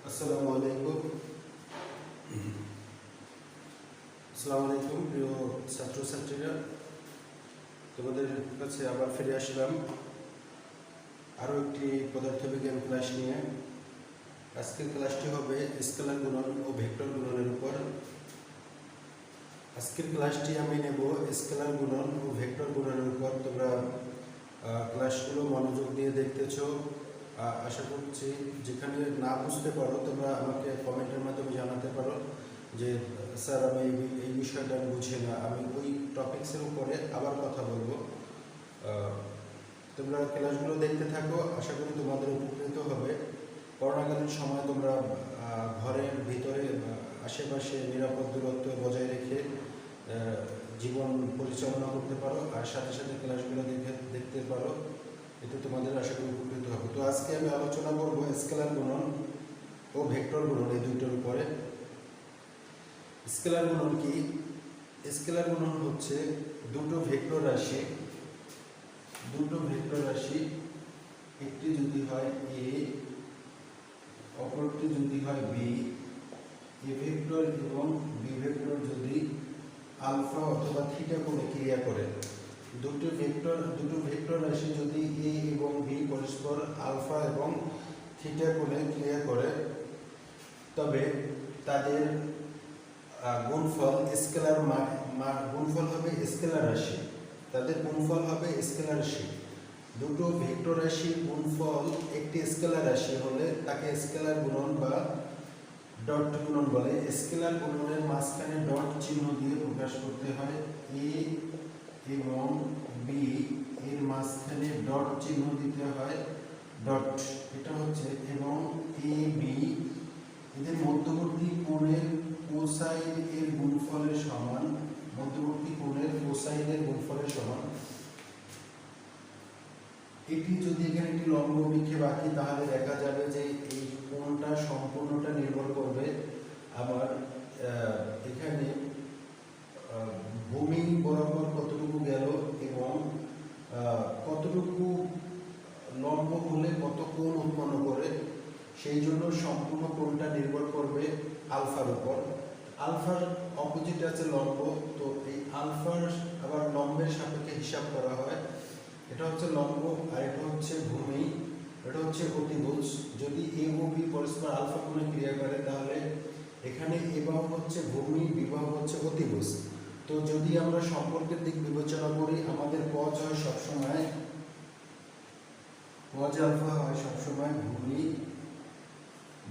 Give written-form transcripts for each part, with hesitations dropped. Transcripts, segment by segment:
আসসালামু আলাইকুম। প্রিয় ছাত্রছাত্রীরা, তোমাদের কাছে আবার ফিরে আসলাম আরও একটি পদার্থবিজ্ঞান ক্লাস নিয়ে। আজকের ক্লাসটি হবে স্কেলার গুণন ও ভেক্টর গুণনের উপর। আজকের ক্লাসটি আমি নেব স্কেলার গুণন ও ভেক্টর গুণনের উপর। তোমরা ক্লাসগুলো মনোযোগ দিয়ে দেখতেছ, আশা করছি। যেখানে না বুঝতে পারো তোমরা আমাকে কমেন্টের মাধ্যমে জানাতে পারো যে স্যার আমি এই বিষয়টা বুঝি না, আমি ওই টপিক্সের উপরে আবার কথা বলবো। তোমরা ক্লাসগুলো দেখতে থাকো, আশা করি তোমাদের উপকৃত হবে। করোনাকালীন সময় তোমরা ঘরের ভিতরে আশেপাশে নিরাপদ দূরত্ব বজায় রেখে জীবন পরিচালনা করতে পারো, আর সাথে সাথে ক্লাসগুলো দেখতে পারো। এতে তোমাদের আশা করি উপকৃত হবে। তো আজকে আমি আলোচনা করব স্কেলার গুণন ও ভেক্টর গুণন, এই দুইটার উপরে। স্কেলার গুণন কি? স্কেলার গুণন হচ্ছে দুটো ভেক্টর রাশি, একটি যদি হয় এ, অপরটি যদি হয় বি, এ ভেক্টর এবং বি ভেক্টর যদি আলফা অথবা থিটা কোণে ক্রিয়া করে। দুটো ভেক্টর রাশি যদি এ এবং বি পরস্পর আলফা এবং থিটা কোণে ক্রিয়া করে, তবে তাদের গুণফল স্কেলার গুণফল হবে স্কেলার রাশি। তাদের গুণফল হবে স্কেলার রাশি। দুটো ভেক্টর রাশির গুণফল একটি স্কেলার রাশি হলে তাকে স্কেলার গুণন বা ডট গুণন বলে। স্কেলার গুণনের মাঝখানে ডট চিহ্ন দিয়ে প্রকাশ করতে হয়। এ এবং বি এর মাঝখানে ডট চিহ্ন দিতে হয়, ডট। এটা হচ্ছে এবং এ বি এদের মধ্যবর্তী কোণের কোসাইন এর গুণফলের সমান। এটি যদি এখানে একটি লম্ব বিক্ষেপ আঁকি, তাহলে দেখা যাবে যে এই কোণটা সম্পূর্ণটা নির্ভর করবে আমার এখানে ভূমি বরাবর কতটুকু গেল এবং কতটুকু লম্ব হলে কত কোণ উৎপন্ন করে, সেই জন্য সম্পূর্ণ কোণটা নির্ভর করবে আলফার উপর। আলফার অপোজিট আছে লম্ব, তো এই আলফার আবার লম্বের সাপেক্ষে হিসাব করা হয়। এটা হচ্ছে লম্ব আর এটা হচ্ছে ভূমি, এটা হচ্ছে অতিভুজ। যদি এ ও বি পরস্পর আলফা কোণে ক্রিয়া করে, তাহলে এখানে এ বাহু হচ্ছে ভূমি, বি বাহু হচ্ছে অতিভুজ। তো যদি আমরা সম্পর্কের দিক বিবেচনা করি, আমাদের কজ হয় সবসময়, কজ আলফা হয় সবসময় ভূমি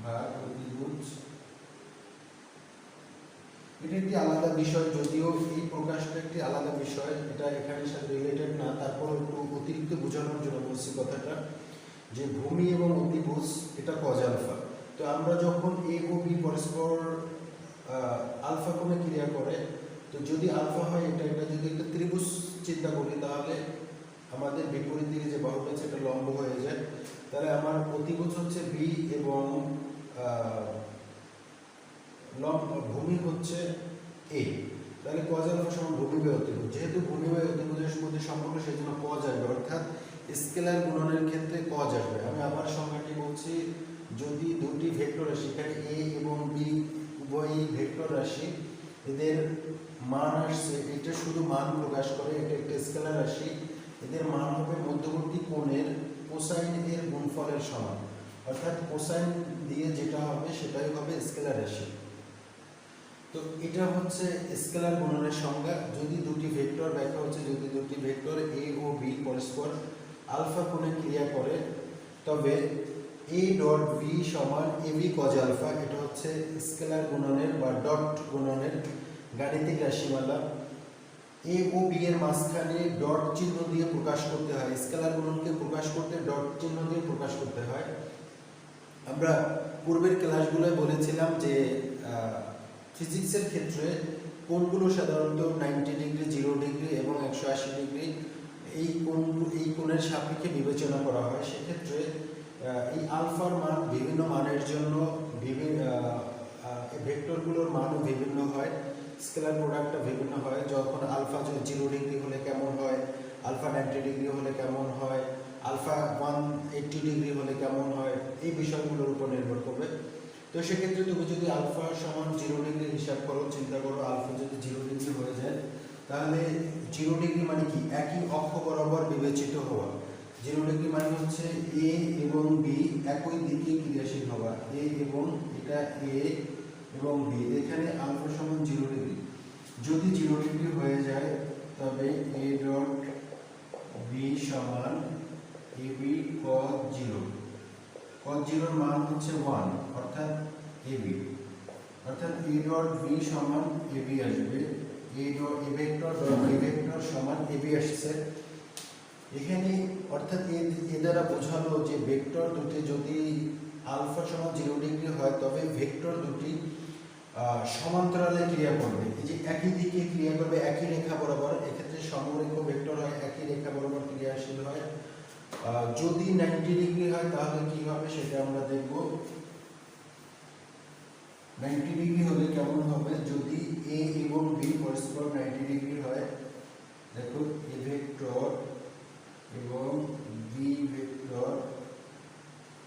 বা অতিভুজ। এটা একটি আলাদা বিষয়, যদিও এই প্রকাশটা একটি আলাদা বিষয়, এটা এখানের সাথে রিলেটেড না, তারপর একটু অতিরিক্ত বোঝানোর জন্য বলছি কথাটা, যে ভূমি এবং অতিভুজ এটা কজ আলফা। তো আমরা যখন এ ও বি পরস্পর আলফা কোণে ক্রিয়া করে, তো যদি আলফা হয় এটা যদি একটা ত্রিভুজ চিন্তা করি, তাহলে আমাদের বিপরীত দিকে যে বাহুটা আছে এটা লম্ব হয়ে যায়। তাহলে আমার অতিভুজ হচ্ছে বি এবং ভূমি হচ্ছে এ। তাহলে কজ আলফা সমান ভূমি বাই অতিভুজ। যেহেতু ভূমি বাই অতিভুজের মধ্যে সম্পর্ক, সেই জন্য কজ আসবে, অর্থাৎ স্কেলার গুণনের ক্ষেত্রে কজ আসবে। আমি আবার সংজ্ঞাটি বলছি, যদি দুটি ভেক্টর রাশি, এখানে এ এবং বি উভয়ই ভেক্টর রাশি, এদের মান আসছে, এটা শুধু মান প্রকাশ করে, এটা একটা স্কেলার রাশি। এদের মান হবে মধ্যবর্তী কোণের কোসাইন এর গুণফলের সমান, অর্থাৎ কোসাইন দিয়ে যেটা হবে সেটাই হবে স্কেলার রাশি। তো এটা হচ্ছে স্কেলার গুণনের সংজ্ঞা। যদি দুটি ভেক্টর ব্যাখ্যা হচ্ছে, যদি দুটি ভেক্টর এ ও বি পরস্পর আলফা কোণে ক্রিয়া করে, তবে এ ডট বি সমান এ বি কজ আলফা। এটা হচ্ছে স্কেলার গুণনের বা ডট গুণনের গাণিতিক রাশিমালা। এ ও বি এর মাঝখানে ডট চিহ্ন দিয়ে প্রকাশ করতে হয়। স্কেলার গুণনকে প্রকাশ করতে ডট চিহ্ন দিয়ে প্রকাশ করতে হয়। আমরা পূর্বের ক্লাসগুলোয় বলেছিলাম যে ফিজিক্সের ক্ষেত্রে কোণগুলো সাধারণত 90 ডিগ্রি, 0 ডিগ্রি এবং 180 ডিগ্রি এই কোণের সাপেক্ষে বিবেচনা করা হয়। সেক্ষেত্রে এই আলফার মান বিভিন্ন মানের জন্য ভেক্টরগুলোর মানও বিভিন্ন হয়, স্কেলার প্রোডাক্টটা বিভিন্ন হয়। যখন আলফা 0 ডিগ্রি হলে কেমন হয়, আলফা 90 ডিগ্রি হলে কেমন হয়, আলফা 180 ডিগ্রি হলে কেমন হয়, এই বিষয়গুলোর উপর নির্ভর করবে। তো তো সেক্ষেত্রে তুমি যদি আলফা সমান 0 ডিগ্রি হিসাব করো, চিন্তা করো আলফা যদি 0 ডিগ্রি হয়ে যায় তাহলে 0 ডিগ্রি মানে কি একই অক্ষ বরাবর বিবেচিত হওয়া। 0 ডিগ্রি মানে হচ্ছে এ এবং বি একই দিকে ক্রিয়াশীল হওয়া। এ এবং এটা এ এবং বি, এখানে আলফা সমান 0 ডিগ্রি। যদি 0 ডিগ্রি হয়ে যায় তবে এ ডট বি সমান এ বি cos 0। cos 0 এর মান হচ্ছে 1 অর্থাৎ এ বি, অর্থাৎ এ ডট বি সমান এ বি আসবে। A dot A vector dot B vector সমান এ বি আসছে এখানে। অর্থাৎ এ দ্বারা বোঝালো যে ভেক্টর দুটি যদি আলফা সমান 0 ডিগ্রি হয় তবে ভেক্টর দুটি সমান্তরালে ক্রিয়া করবে। এই যে একই দিকে ক্রিয়া করবে একই রেখা বরাবর, এক্ষেত্রে সমরেখ ভেক্টর হয় একই রেখা বরাবর ক্রিয়াশীল হয়। যদি 90 ডিগ্রি হয় তাহলে কি হবে সেটা আমরা দেখব। 90 ডিগ্রি হলে কেমন হবে, যদি এ এবং বি পরস্পর 90 ডিগ্রি হয়, দেখো এ ভেক্টর এবং বি ভেক্টর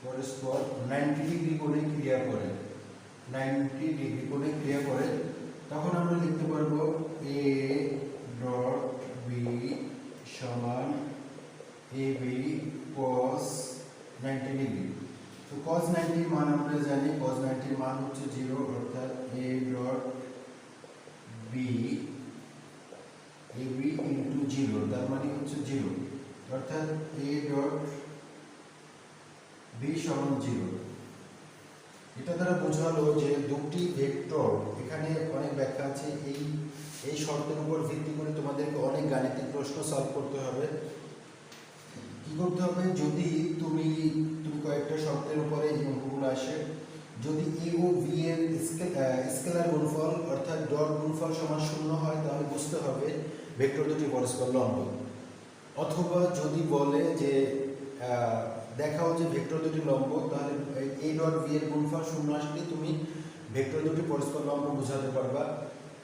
পরস্পর 90 ডিগ্রি কোণে ক্রিয়া করে, 90 ডিগ্রি কোণে ক্রিয়া করে, তখন আমরা লিখতে পারবো এ ডট বি সমান এ বি cos 90 ডিগ্রি। তো cos 90 এর মান আমরা জানি, cos 90 এর মান হচ্ছে 0, অর্থাৎ a dot B A B into 0, তার মানে হচ্ছে 0, অর্থাৎ a ডট বি সমান 0। এটা দ্বারা বোঝালো যে দুটি ভেক্টর, এখানে অনেক ব্যাখ্যা আছে, এই শর্তের উপর ভিত্তি করে তোমাদেরকে অনেক গাণিতিক প্রশ্ন সলভ করতে হবে। কি করতে হবে, যদি তুমি কয়েকটা শর্তের উপরে এই অঙ্কগুলো আসে, যদি এ ও বি এর স্কেলার গুণফল অর্থাৎ ডট গুণফল সমান 0 হয় তাহলে বুঝতে হবে ভেক্টর দুটি পরস্পর লম্ব। অথবা যদি বলে যে দেখাও যে ভেক্টর দুটি লম্ব, তাহলে এ ডট বি এর গুণফল 0 আসলে তুমি ভেক্টর দুটি পরস্পর লম্ব বোঝাতে পারবা।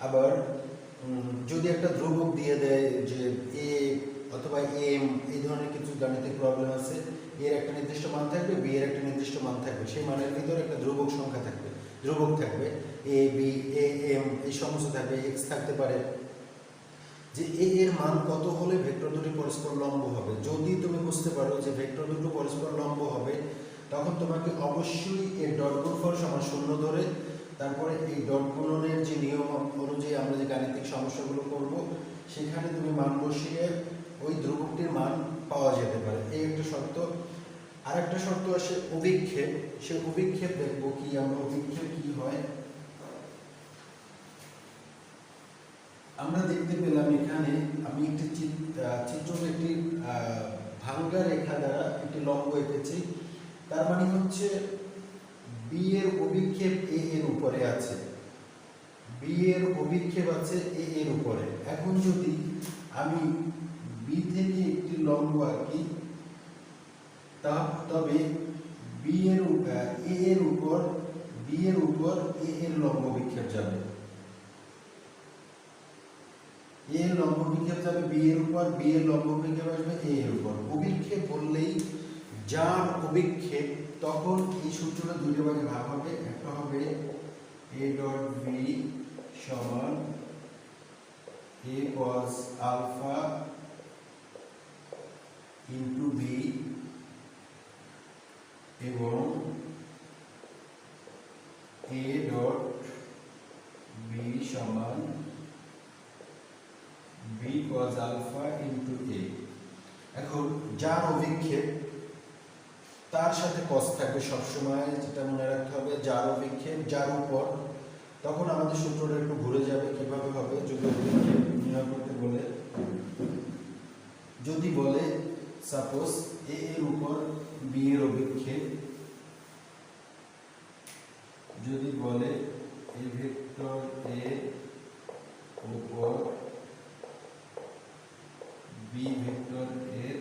আবার যদি একটা ধ্রুবক দিয়ে দেয় যে এ অথবা এম, এই ধরনের কিছু গাণিতিক প্রবলেম আছে, এর একটা নির্দিষ্ট মান থাকবে, বি এর একটা নির্দিষ্ট মান থাকবে, সেই মানের ভিতরে একটা ধ্রুবক সংখ্যা থাকবে, ধ্রুবক থাকবে, এ বি এ এম এই সমস্ত থাকবে, এক্স থাকতে পারে, যে এ এর মান কত হলে ভেক্টর দুটি পরস্পর লম্ব হবে। যদি তুমি বুঝতে পারো যে ভেক্টর দুটো পরস্পর লম্ব হবে, তখন তোমাকে অবশ্যই এর ডট গুণফল সমান 0 ধরে তারপরে এই ডট গুণনের যে নিয়ম অনুযায়ী আমরা যে গাণিতিক সমস্যাগুলো করব সেখানে তুমি মান বসিয়ে ওই ধ্রুবকটির মান পাওয়া যেতে পারে, এই একটা শর্ত। আর একটা শর্ত আসে অভিক্ষেপ, সে অভিক্ষেপ দেখবো কি আমরা, অভিক্ষেপ কি হয় আমরা দেখতে পেলাম এখানে। আমি একটি চিত্র একটি ভাঙ্গা রেখা দ্বারা একটি লম্ব এঁকেছি, তার মানে হচ্ছে বি এর অভিক্ষেপ এ এর উপরে আছে, বি এর অভিক্ষেপ আছে এ এর উপরে। এখন যদি আমি বি থেকে একটি লম্ব আঁকি, তবে বি এর এ এর উপর বি এর উপর এ এর লম্ব বিক্ষেপ যাবে, এ এর লম্ব বিক্ষেপ যাবে বি এর উপর, বি এর লম্ব বিক্ষেপ আসবে এ এর উপর। অভিক্ষেপ বললেই যার অভিক্ষেপ, তখন এই সূত্রটা দুইটা ভাগে ভাগ হবে, একটা হবে এ ডট বি সমান এ cos আলফা ইনটু বি, এবং এ ডট বি সমান B cos alpha into a. এখন যার অভিক্ষেপ তার সাথে cos থাকবে সবসময়, যেটা মনে রাখতে হবে, যার অভিক্ষেপ যার উপর, তখন আমাদের সূত্রটা একটু ঘুরে যাবে। কিভাবে হবে, যদি অভিক্ষেপ নির্ণয় করতে বলে, যদি বলে সাপোজ এ এর উপর বি এর অভিক্ষেপ, যদি বলে এ ভেক্টর এর উপর বি ভেক্টর এর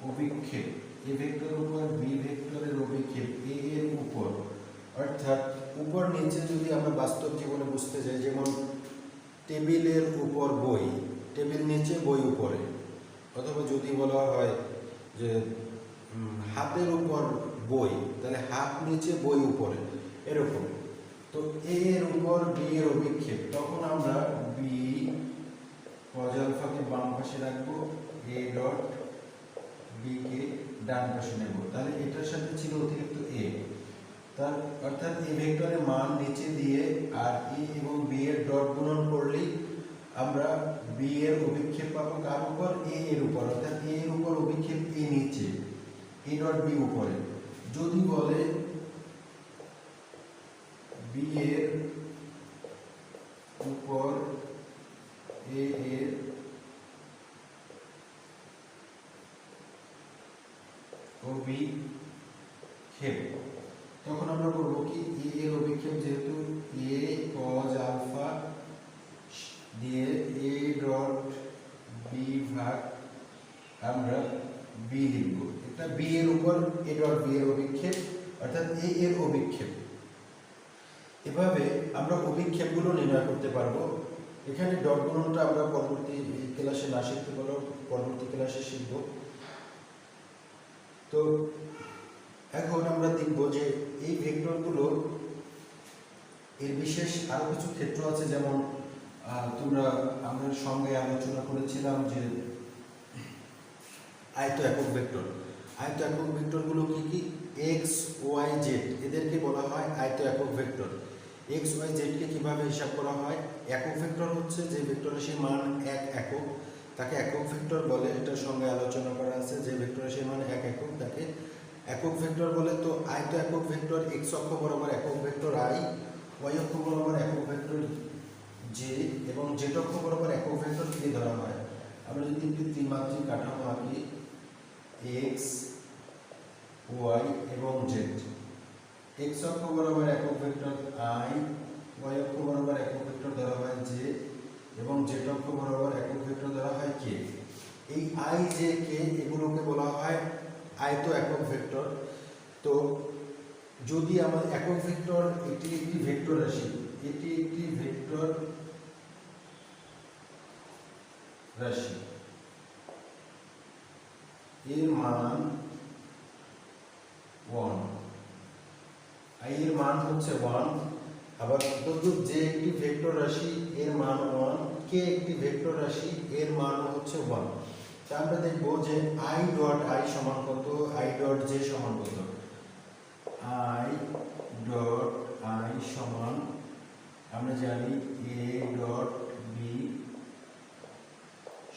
অভিক্ষেপ, এ ভেক্টর উপর বি ভেক্টরের অভিক্ষেপ এ এর উপর, অর্থাৎ উপর নিচে যদি আমরা বাস্তব জীবনে বুঝতে যাই, যেমন টেবিলের উপর বই, টেবিল নিচে বই উপরে, অথবা যদি বলা হয় যে হাতের উপর বই, তাহলে হাত নিচে বই উপরে, এরকম। তো এ এর উপর বি এর অভিক্ষেপ, তখন আমরা বি কজ আলফাকে বাম পাশে রাখবো, এ ডট বি কে ডান পাশে নেব। তাহলে এটার সাথে ছিল অতিরিক্ত এ, তার অর্থাৎ এই ভেক্টরের মান নিচে দিয়ে আর এ এবং বি এর ডট গুণন করলেই আমরা বি এর অভিক্ষেপ পাবো কার উপর, এ এর উপর। অর্থাৎ এ এর উপর অভিক্ষেপ এ নিচে, এ ডট বি উপরে। যদি বলে বি এর উপর এ এর অভিক্ষেপ, তখন আমরা বলবো কি এ এর অভিক্ষেপ যেহেতু এ কজ আলফা দিয়ে এ ডট বি ভাগ আমরা বি লিখব। এটা বি এর উপর এ ডট বি এর অভিক্ষেপ, অর্থাৎ এ এর অভিক্ষেপ। এভাবে আমরা অভিক্ষেপগুলো নির্ণয় করতে পারবো। এখানে ডট গুণনটা আমরা পরবর্তী ক্লাসে না শিখতে পারবো, পরবর্তী ক্লাসে শিখব। তো এখন আমরা দেখব যে এই ভেক্টরগুলো এর বিশেষ আরো কিছু ক্ষেত্র আছে, যেমন আমরা সঙ্গে আলোচনা করেছিলাম যে আয়ত একক ভেক্টর। আয়ত একক ভেক্টরগুলো কি কি? এক্স ওয়াই জেড, এদেরকে বলা হয় আয়ত একক ভেক্টর। এক্স ওয়াই জেড কে কিভাবে হিসাব করা হয়? একক ভেক্টর হচ্ছে যে ভেক্টর রাশির মান এক একক, তাকে একক ভেক্টর বলে। এটার সঙ্গে আলোচনা করা আছে যে ভেক্টর রাশির মান এক একক, তাকে একক ভেক্টর বলে। তো আয়ত একক ভেক্টর এক্স অক্ষ বরাবর একক ভেক্টর আই, ওয়াই অক্ষ বরাবর একক ভেক্টর জে এবং জেড অক্ষ বরাবর একক ভেক্টর কে ধরা হয়। আমরা যদি একটি ত্রিমাত্রিক কাঠামো আঁকি, এক্স ওয়াই এবং জেড, এক্স অক্ষ বরাবর একক ভেক্টর আই, ওয়াই অক্ষ বরাবর একক ভেক্টর ধরা হয় জে এবং জেড অক্ষ বরাবর একক ভেক্টর ধরা হয় কে। এই আই জে কে এগুলোকে বলা হয় আয়ত একক ভেক্টর। তো যদি আমার একক ভেক্টর, এটি একটি ভেক্টর রাশি, এটি একটি ভেক্টর রাশি, এর মান 1, আই এর মান হচ্ছে 1। আবার ধরুন যে একটি ভেক্টর রাশি এর মান 1, কে একটি ভেক্টর রাশি এর মান হচ্ছে 1। তা আমরা দেখব যে আই ডট আই সমান কত, আই ডট জে সমান কত। আই ডট আই সমান আমরা জানি এ ডট বি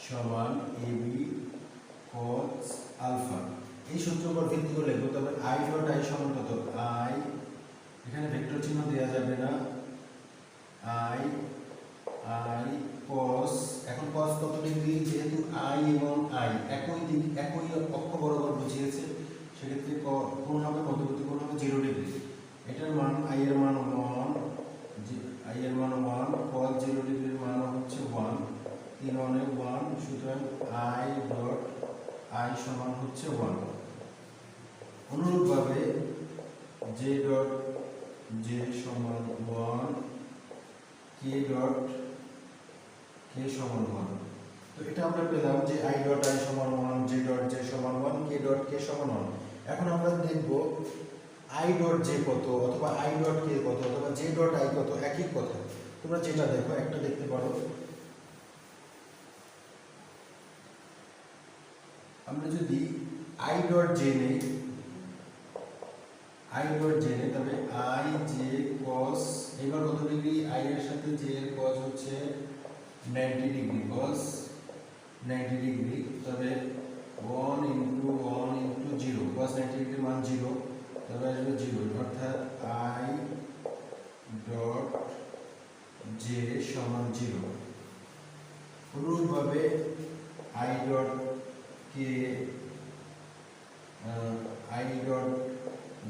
সমান এ বি কজ আলফা। এই সূত্রের উপর ভিত্তি করে লিখব। তবে আই ডট আই সমান কত, আই, এখানে ভেক্টর চিহ্ন দেওয়া যাবে না, আই আই কস। এখন কস কত ডিগ্রি? যেহেতু আই এবং আই একই দিক একই অক্ষ বরাবর বুঝিয়েছে, সেক্ষেত্রে কোণ হবে, মধ্যবর্তী কোণ হবে 0 ডিগ্রি। এটার মান আই এর মান 1, আই এর মান 1, কস 0 ডিগ্রির মান হচ্ছে 1, 3 1 1, সুতরাং আই ডট আই সমান হচ্ছে 1। অনুরূপভাবে জে ডট জে সমান 1, কে ডট কে সমান 1। তো এটা আমরা পেলাম যে আই ডট আই সমান 1, জে ডট জে সমান 1, কে ডট কে সমান 1। এখন আমরা দেখব আই ডট জে কত, অথবা আই ডট কে কত, অথবা জে ডট আই কত, একই কথা। তোমরা যেটা দেখো একটা দেখতে পারো, আমরা যদি আই ডট জে নেই, আই ডট জে নেই, তবে আই জে কস, এবার কত ডিগ্রি? আই এর সাথে জে এর কস হচ্ছে 90 ডিগ্রি, কস 90 ডিগ্রি। তবে 1 ইন্টু 1 ইন্টু 0, কস 90 ডিগ্রির মান 0, তবে আসবে 0, অর্থাৎ আই ডট জে সমান 0। অনুরূপভাবে I dot K, I dot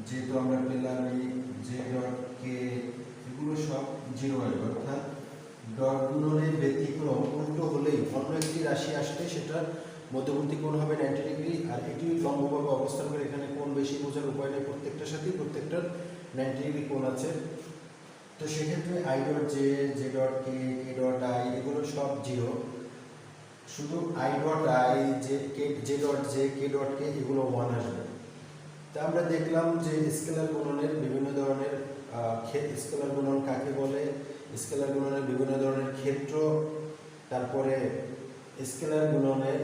J তো আমরা পেলাম, এই জে ডট কে, এগুলো সব 0 আসবে। অর্থাৎ ডট গুণনের ব্যতিক্রম উল্টো হলেই অন্য একটি রাশি আসলে সেটার মধ্যবর্তী কোণ হবে 90 ডিগ্রি, আর এটি লম্বভাবে অবস্থান করে এখানে কোণ বেশি বোঝার উপায় নেই, প্রত্যেকটার সাথেই প্রত্যেকটার 90 ডিগ্রি কোণ আছে। তো সেক্ষেত্রে I dot J, J dot K, K dot I এগুলো সব 0, শুধু I dot I, J dot J, K dot K এগুলো 1 আসবে। তা আমরা দেখলাম যে স্কেলার গুণনের বিভিন্ন ধরনের স্কেলার গুণন কাকে বলে, স্কেলার গুণনের বিভিন্ন ধরনের ক্ষেত্র, তারপরে স্কেলার গুণনের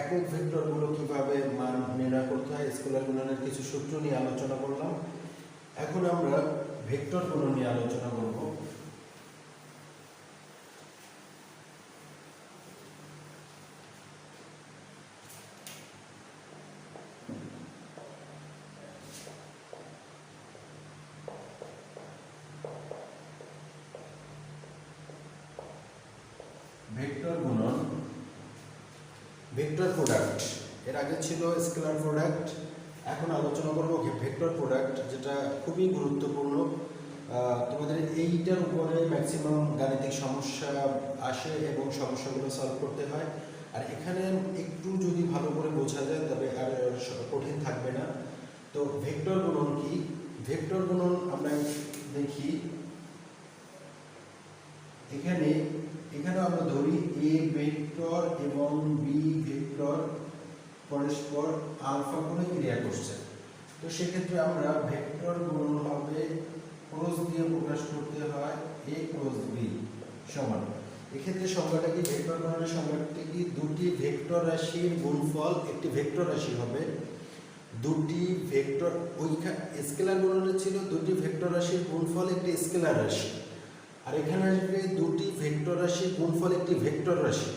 একক ভেক্টরগুলো কিভাবে মান নির্ণয় করতে হয়, স্কেলার গুণনের কিছু সূত্র নিয়ে আলোচনা করলাম। এখন আমরা ভেক্টর গুণন নিয়ে আলোচনা করব। ভেক্টর গুণন, ভেক্টর প্রোডাক্ট, এর আগে ছিল স্কেলার প্রোডাক্ট, এখন আলোচনা করব ভেক্টর প্রোডাক্ট, যেটা খুবই গুরুত্বপূর্ণ। তোমাদের এইটার উপরে ম্যাক্সিমাম গাণিতিক সমস্যা আসে এবং সমস্যাগুলো সলভ করতে হয়। আর এখানে একটু যদি ভালো করে বোঝা যায় তবে আর কঠিন থাকবে না। তো ভেক্টর গুণন কি? ভেক্টর গুণন আমরা দেখি, এখানে আমরা ধরি এ ভেক্টর এবং বি ভেক্টর পরস্পর আলফা কোণে ক্রিয়া করছে। তো সেক্ষেত্রে আমরা ভেক্টর গুণন হবে ক্রস দিয়ে প্রকাশ করতে হয় এ ক্রস বি সমান। এক্ষেত্রে সংজ্ঞাটা কি? ভেক্টর গুণনের সংজ্ঞাটা কি? দুটি ভেক্টর রাশির গুণফল একটি ভেক্টর রাশি হবে। দুটি ভেক্টর, ওইখানে স্কেলার গুণনে ছিল দুটি ভেক্টর রাশির গুণফল একটি স্কেলার রাশি, আর এখানে আসবে দুটি ভেক্টর রাশির গুণফল একটি ভেক্টর রাশি।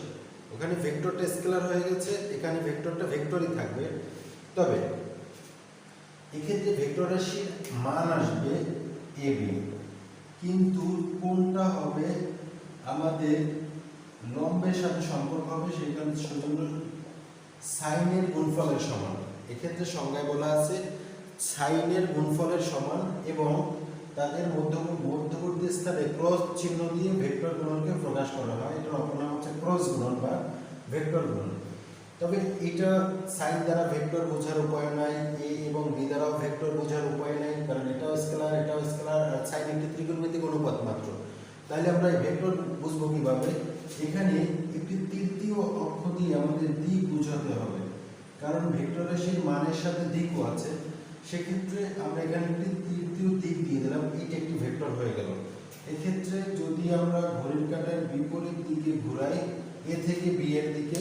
ওখানে ভেক্টরটা স্কেলার হয়ে গেছে, এখানে ভেক্টরটা ভেক্টরই থাকবে। তবে এক্ষেত্রে ভেক্টর রাশির মান আসবে এ বি, কিন্তু কোনটা হবে আমাদের লম্বের সাথে সম্পর্ক হবে, সেখানে সেজন্য সাইনের গুণফলের সমান। এক্ষেত্রে সংজ্ঞায় বলা আছে সাইনের গুণফলের সমান এবং তাদের মধ্যবর্তী স্থানে ক্রস চিহ্ন দিয়ে ভেক্টর গুণনকে প্রকাশ করা হয়। এটার অপর নাম হচ্ছে ক্রস গুণন বা ভেক্টর গুণন। তবে এটা সাইন দ্বারা ভেক্টর বোঝার উপায় নাই, এ এবং বি দ্বারাও ভেক্টর বোঝার উপায় নাই, কারণ এটাও স্কেলার এটাও স্কেলার, আর সাইন একটি ত্রিকোণমিতিক অনুপাত মাত্র। তাহলে আমরা এই ভেক্টর বুঝবো কিভাবে? এখানে একটি তৃতীয় অক্ষ দিয়ে আমাদের দিক বোঝাতে হবে, কারণ ভেক্টর রাশির মানের সাথে দিকও আছে। সেক্ষেত্রে আমরা এখানে একটি তৃতীয় দিক দিয়ে দিলাম, এইটা একটি ভেক্টর হয়ে গেল। এক্ষেত্রে যদি আমরা ঘড়ির কাঁটার বিপরীত দিকে ঘুরাই এ থেকে বি এর দিকে,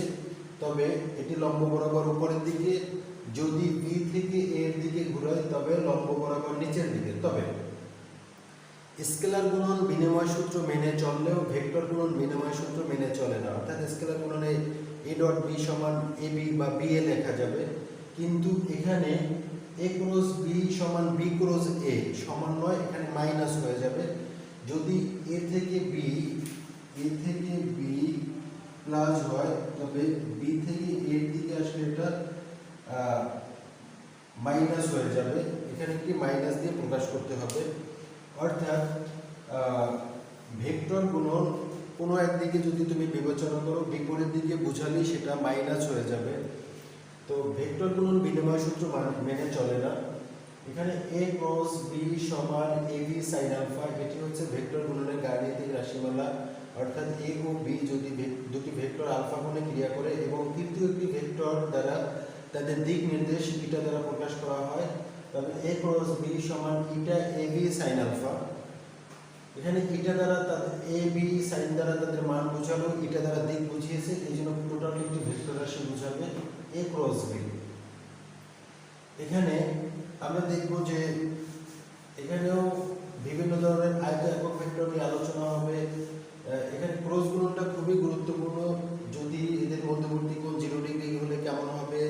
তবে এটি লম্ব বরাবর উপরের দিকে, যদি বি থেকে এর দিকে ঘুরাই তবে লম্ব বরাবর নিচের দিকে। তবে স্কেলার গুণন বিনিময় সূত্র মেনে চললেও ভেক্টর গুণন বিনিময় সূত্র মেনে চলে না। অর্থাৎ স্কেলার গুণনে এ ডট বি সমান এ বি বা বি এ লেখা যাবে, কিন্তু এখানে এ ক্রস বি সমান বি ক্রস এ সমান নয়, এখানে মাইনাস হয়ে যাবে। যদি এ থেকে বি প্লাস হয় তবে বি থেকে এর দিকে আসলে এটা মাইনাস হয়ে যাবে, এখানে কি মাইনাস দিয়ে প্রকাশ করতে হবে। অর্থাৎ ভেক্টর গুণন কোনো একদিকে যদি তুমি বিবেচনা করো, বিপরীত দিকে বুঝালেই সেটা মাইনাস হয়ে যাবে। তো ভেক্টর গুণন বিনিময় সূত্র মেনে চলে না। এখানে এ ক্রস বি সমান এ বি সাইন আলফা, এটি হচ্ছে ভেক্টর গুণনের গাণিতিক রাশিমালা। অর্থাৎ এ ও বি যদি দুটি ভেক্টর আলফা কোণে ক্রিয়া করে এবং তৃতীয় একটি ভেক্টর দ্বারা তাদের দিক নির্দেশ ইটা দ্বারা প্রকাশ করা হয়, তবে এ ক্রস বি সমান ইটা এ বি সাইন আলফা। এখানে ইটা দ্বারা তাদের এ বি সাইন দ্বারা তাদের মান বোঝালো, ইটা দ্বারা দিক বুঝিয়েছে, এই জন্য টোটাল একটি ভেক্টর রাশি বোঝাবে এ ক্রস বি। এখানে আমরা দেখব যে এখানেও বিভিন্ন ধরনের আয়ত একক ভেক্টর নিয়ে আলোচনা হবে। এখানে ক্রস গুণনটা খুবই গুরুত্বপূর্ণ। যদি এদের মধ্যবর্তী কোণ 0 ডিগ্রি হলে কেমন হবে,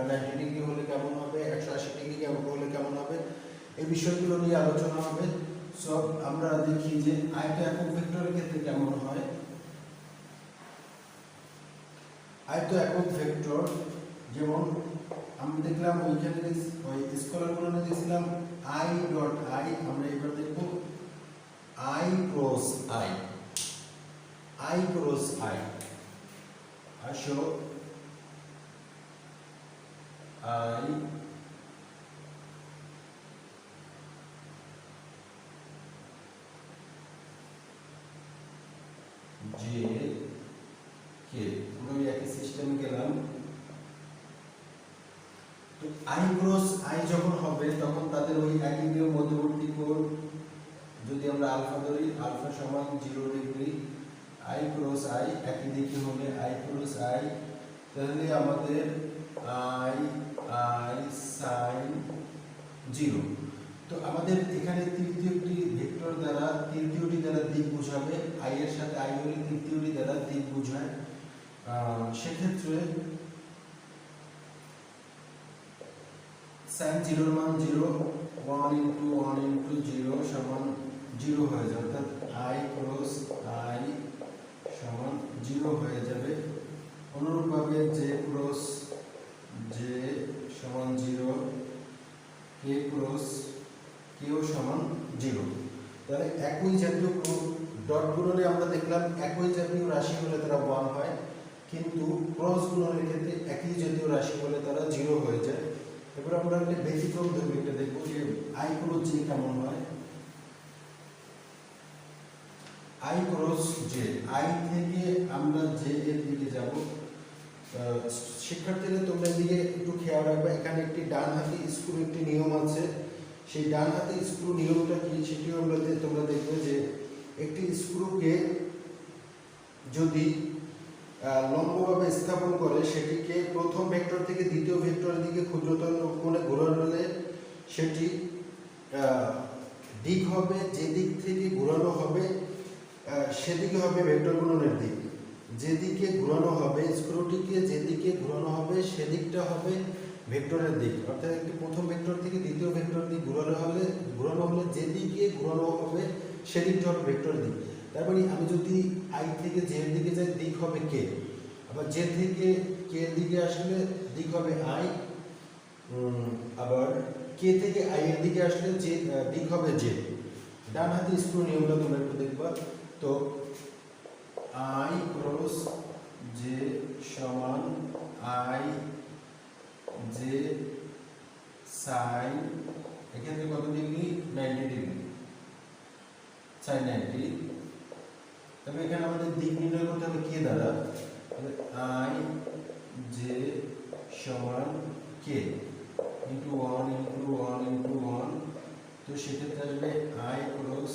90 ডিগ্রি হলে কেমন হবে, 180 ডিগ্রি হলে কেমন হবে, এই বিষয়গুলো নিয়ে আলোচনা হবে। সব আমরা দেখি যে আয়ত একক ভেক্টরের ক্ষেত্রে কেমন হয়। আয়ত একক ভেক্টর যেমন আমরা দেখলাম ওইখানে ওই স্কেলার গুণনে দেখছিলাম আই ডট আই, আমরা এবার দেখব I cross I. I cross I, আসো আই জে কে, আমরা একই সিস্টেমে গেলাম। তো আই ক্রস আই যখন হবে তখন তাদের ওই একই নিয়ম মধ্যবর্তী কোণ যদি আমরা আলফা ধরি, আলফা সমান 0 ডিগ্রি, আই ক্রস আই একই দিকে হলে আই ক্রস আই, তাহলে আমাদের আই আই সাইন 0। তো আমাদের এখানে তৃতীয়টি ভেক্টর দ্বারা তৃতীয়টি দ্বারা দিক বোঝাবে, আই এর সাথে আই হলে তৃতীয়টি দ্বারা দিক বোঝায়। সেক্ষেত্রে sin 0 এর মান 0, 1 ইনটু 1 ইনটু 0 সমান 0 হয়ে যাবে, অর্থাৎ i ক্রস i সমান 0 হয়ে যাবে। অনুরূপভাবে j ক্রস j সমান 0, k ক্রস k ও সমান 0। তাহলে একই জাতীয় ডট গুণনে আমরা দেখলাম একই জাতীয় রাশি হলে তারা 1 হয়, কিন্তু ক্রস গুণনের ক্ষেত্রে একই জাতীয় রাশি হলে তারা 0 হয়ে যায়। এবার আমরা একটা ব্যতিক্রম ধর্মী একটা দেখবো যে আই ক্রস জে কেমন হয়। আই ক্রস জে, আই থেকে আমরা জে এর দিকে যাব। শিক্ষার্থীরা তোমরা এদিকে একটু খেয়াল রাখবে, এখানে একটি ডান হাতি স্ক্রু একটি নিয়ম আছে। সেই ডান হাতি স্ক্রু নিয়মটা কি সেটি আমরা তোমরা দেখবে যে একটি স্ক্রুকে যদি লম্বভাবে স্থাপন করে সেটিকে প্রথম ভেক্টর থেকে দ্বিতীয় ভেক্টরের দিকে ক্ষুদ্রতর কোণে ঘোরালে সেটি দিক হবে, যে দিক থেকে ঘোরানো হবে সেদিকে হবে ভেক্টর গুণনের দিক। যেদিকে ঘোরানো হবে স্ক্রুটিকে, যেদিকে ঘোরানো হবে সেদিকটা হবে ভেক্টরের দিক। অর্থাৎ একটি প্রথম ভেক্টর থেকে দ্বিতীয় ভেক্টর দিক ঘোরানো হলে যেদিকে ঘোরানো হবে সেদিকটা হবে ভেক্টরের দিক। তার মানে আমি যদি আই থেকে জে এর দিকে যাই দিক হবে কে, আবার জে থেকে কে এর দিকে আসলে দিক হবে আই, আবার কে থেকে আই এর দিকে আসলে যে দিক হবে জে। ডান হাতে স্ক্রু নিয়মটা তোমরা একটু দেখবা। তো আই ক্রস জে সমান আই জে সাইন, এখানে কত ডিগ্রি, 90 ডিগ্রি, সাইন 90। তবে এখানে আমাদের দিক নির্ণয় করতে হবে কে দ্বারা, আই জে সমান কে ইন্টু 1 ইন্টু 1 ইন্টু 1। তো সেক্ষেত্রে আসবে আই ক্রস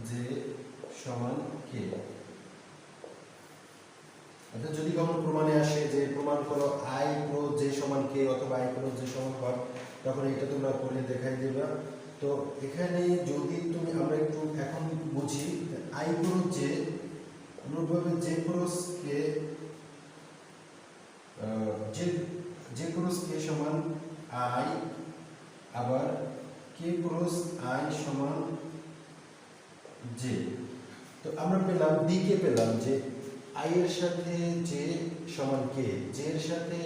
জে সমান কে। অর্থাৎ যদি কখনো প্রমাণে আসে যে প্রমাণ করো আই ক্রস জে সমান কে অথবা আই ক্রস জে সমান হয়, তখন এটা তোমরা করে দেখাই দেবা। তো এখানে যদি তুমি আমরা একটু এখন বুঝি আই ক্রস জে, অনুরূপভাবে জে ক্রস কে, জে ক্রস কে সমান আই, আবার কে ক্রস আই সমান জে। তো আমরা পেলাম দিকে পেলাম যে আই এর সাথে জে সমান কে, জে এর সাথে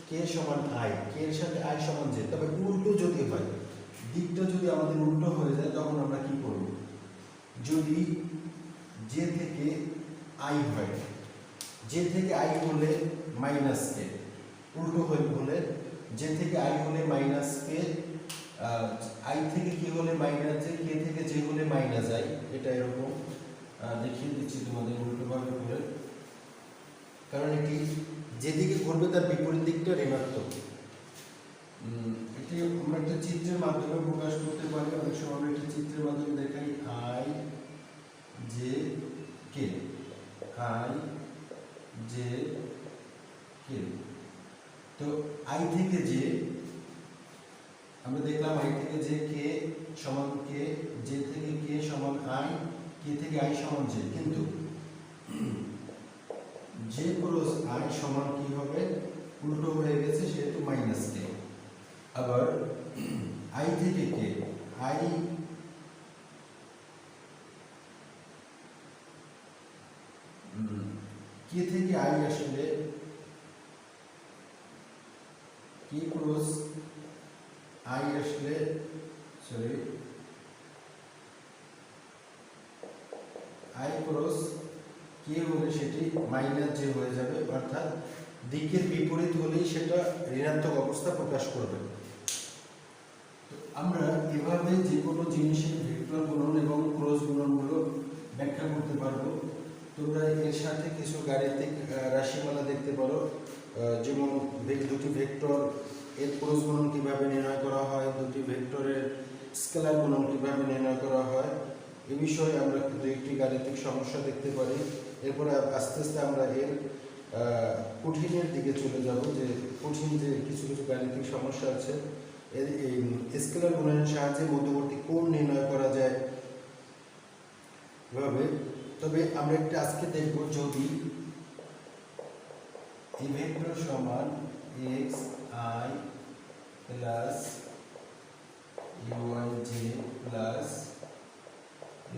কে সমান আই, কে এর সাথে আই সমান জে। তবে উল্টো যদি হয়, দিকটা যদি আমাদের উল্টো হয়ে যায় তখন আমরা কি করব, যদি জে থেকে আই হয়, জে থেকে আই হলে মাইনাস কে, উল্টো হলে জে থেকে আই হলে মাইনাস কে, আই থেকে কি হলে মাইনাস জে, কে থেকে জে হলে মাইনাস আই। এটা এরকম দেখিয়ে দিচ্ছি তোমাদের উল্টোভাবে করে, কারণ এটি যেদিকে ঘুরবে তার বিপরীত দিকটা ঋণাত্মক। এটি আমরা একটা চিত্রের মাধ্যমে প্রকাশ করতে পারি। অনেক সময় আমরা একটা চিত্রের মাধ্যমে দেখাই I J K, I J K. তো আই থেকে জে আমরা দেখলাম আই থেকে জে কে সমান কে, জে থেকে কে সমান আই, কে থেকে আই সমান জে। কিন্তু জে ক্রস আই সমান কি হবে, উল্টো হয়ে গেছে, সেহেতু মাইনাস কে। আবার আই থেকে কে, আই কে থেকে আই আসলে কে ক্রস আই আসলে আই ক্রস কে হলে সেটি মাইনাস জে হয়ে যাবে, অর্থাৎ দিকের বিপরীত হলেই সেটা ঋণাত্মক অবস্থা প্রকাশ করবে। আমরা এভাবে যে কোনো জিনিসের ভেক্টর গুণন এবং ক্রস গুণনগুলো ব্যাখ্যা করতে পারবো। তোমরা এর সাথে কিছু গাণিতিক রাশিমালা দেখতে পারো, যেমন দুটি ভেক্টর এর ক্রস গুণন কিভাবে নির্ণয় করা হয়, দুটি ভেক্টরের স্কেলার গুণন কিভাবে নির্ণয় করা হয়, এই বিষয়ে আমরা কিন্তু একটি গাণিতিক সমস্যা দেখতে পারি। এরপরে আস্তে আস্তে আমরা এর কঠিনের দিকে চলে যাব, যে কঠিন যে কিছু কিছু গাণিতিক সমস্যা আছে। এই স্কেলার গুণনের সাহায্যে মধ্যবর্তী কোণ নির্ণয় করা যায় এভাবে। তবে আমরা একটা আজকে দেখব, যদি এই ভেক্টর সমান x i plus uy j plus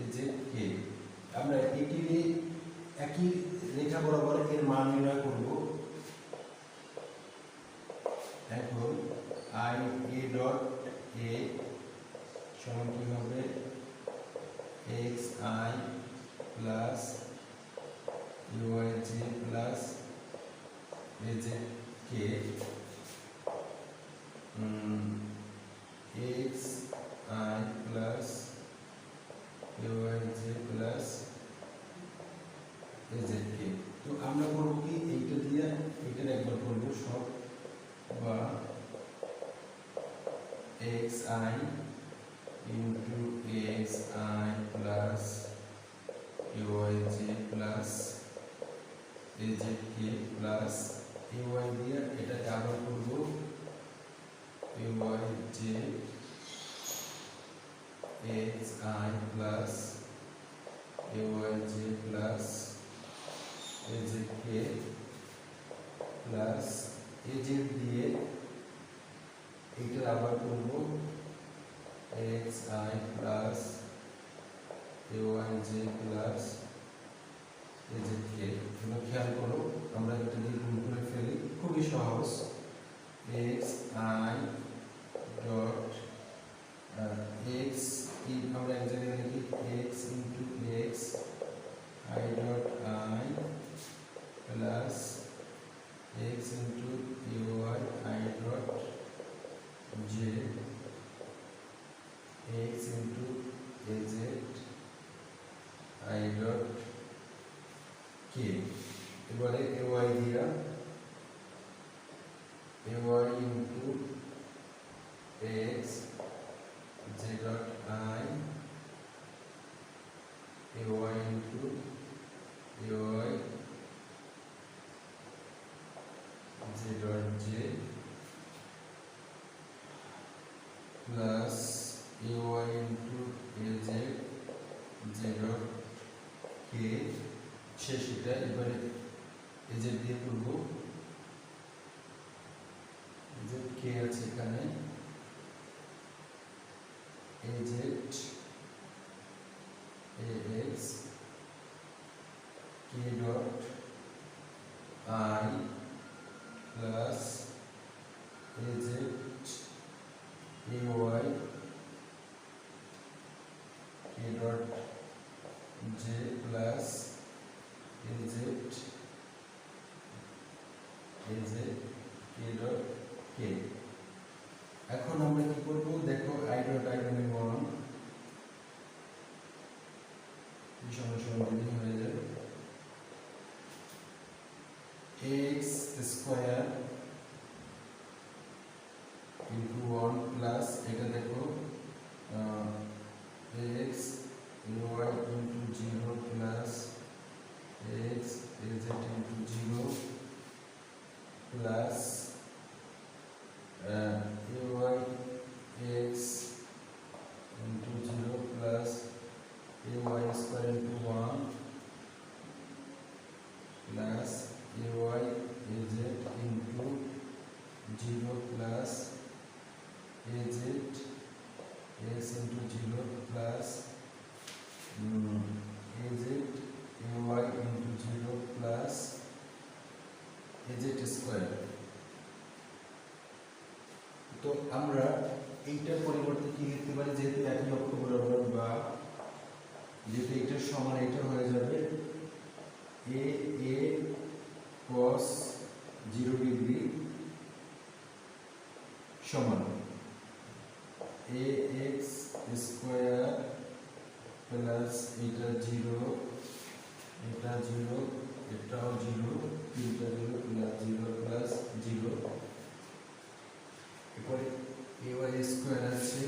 az k, আমরা এটিকে একই রেখা বরাবর এর মান নির্ণয় করব। এখন i a ডট a সমান কি হবে, x i plus uy j plus az k, x i plus uy j plus az k। তো আমরা করব কি, এইটা দিয়ে এটার একবার করব সব, বা x i into x i plus uy j plus az k plus uy দিয়ে এটাকে আবার করব uy j x i plus uy j plus az k plus az দিয়ে এটার আবার করব x i plus uy j plus az k। তোমরা খেয়াল করো, আমরা এটা দিয়ে গুণ করে ফেলি, খুবই সহজ। x i ডট x আমরা এক জায়গায় লিখি x into x i dot i plus x into uy i dot j x into az i dot k। এবারে ay দিয়া ay into x j dot i ay into uy j dot j plus uy into az j dot k শেষ। এটা এবারে az দিয়ে করব, az k আছে এখানে, az ax k dot I plus az ay k dot j plus az k dot k। এখন আমরা কি করব, দেখো i dot i মানে 1, এই সমস্যা যদি হয়ে যায় x স্কয়ার into 1 প্লাস এটা দেখো x uy into 0 plus x az into 0 plus uy x into 0 plus uy square into 1 plus uy az into 0 plus az x into 0 plus az uy into 0 plus az square। তো আমরা এইটার পরিবর্তে কি লিখতে পারি, যেহেতু একই অক্ষ বরাবর বা যেহেতু এইটার সমান এটা হয়ে যাবে a cos 0 ডিগ্রি সমান ax স্কয়ার প্লাস এটা 0 এটা 0 এটাও 0 তিনটা 0 প্লাস 0 প্লাস 0 উপরে ay স্কয়ার আছে,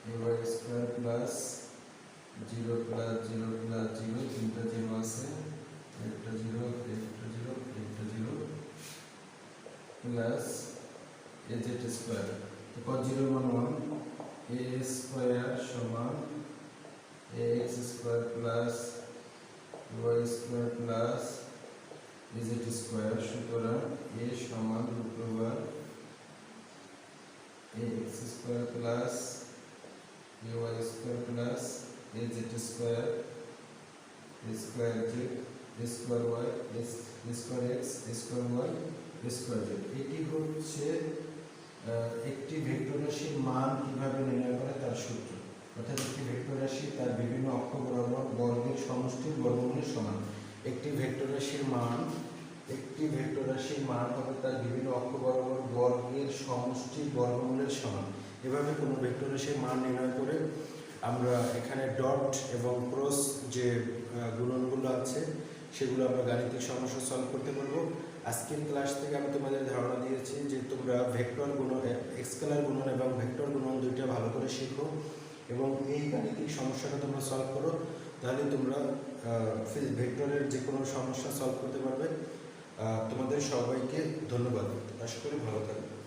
ay square plus 0 plus 0 plus 0, তিনটা 0 আছে, একটা 0 একটা 0 একটা 0 প্লাস az স্কয়ার। তো cos 0 মান 1, a স্কয়ার সমান ax square plus y square plus az square. সুতরাং a সমান √আx square plus ay square plus az square square z square y square x square y square z। এটি হচ্ছে একটি vector রাশির মান কিভাবে নির্ণয় করে তার সূত্র। অর্থাৎ একটি ভেক্টর রাশি তার বিভিন্ন অক্ষ বরাবর বর্গের সমষ্টির বর্গমূলের সমান। একটি ভেক্টর রাশির মান হবে তার বিভিন্ন অক্ষ বরাবর বর্গের সমষ্টির বর্গমূলের সমান। এভাবে কোনো ভেক্টর রাশির মান নির্ণয় করে আমরা এখানে ডট এবং ক্রস যে গুণনগুলো আছে সেগুলো আমরা গাণিতিক সমস্যা সলভ করতে পারবো। আজকের ক্লাস থেকে আমি তোমাদের ধারণা দিয়েছি যে তোমরা ভেক্টর গুণন, স্কেলার গুণন এবং ভেক্টর গুণন দুইটা ভালো করে শিখো এবং এই গাণিতিক সমস্যাটা তোমরা সলভ করো, তাহলে তোমরা ভেক্টরের যে কোনো সমস্যা সলভ করতে পারবে। তোমাদের সবাইকে ধন্যবাদ, আশা করি ভালো থাকবে।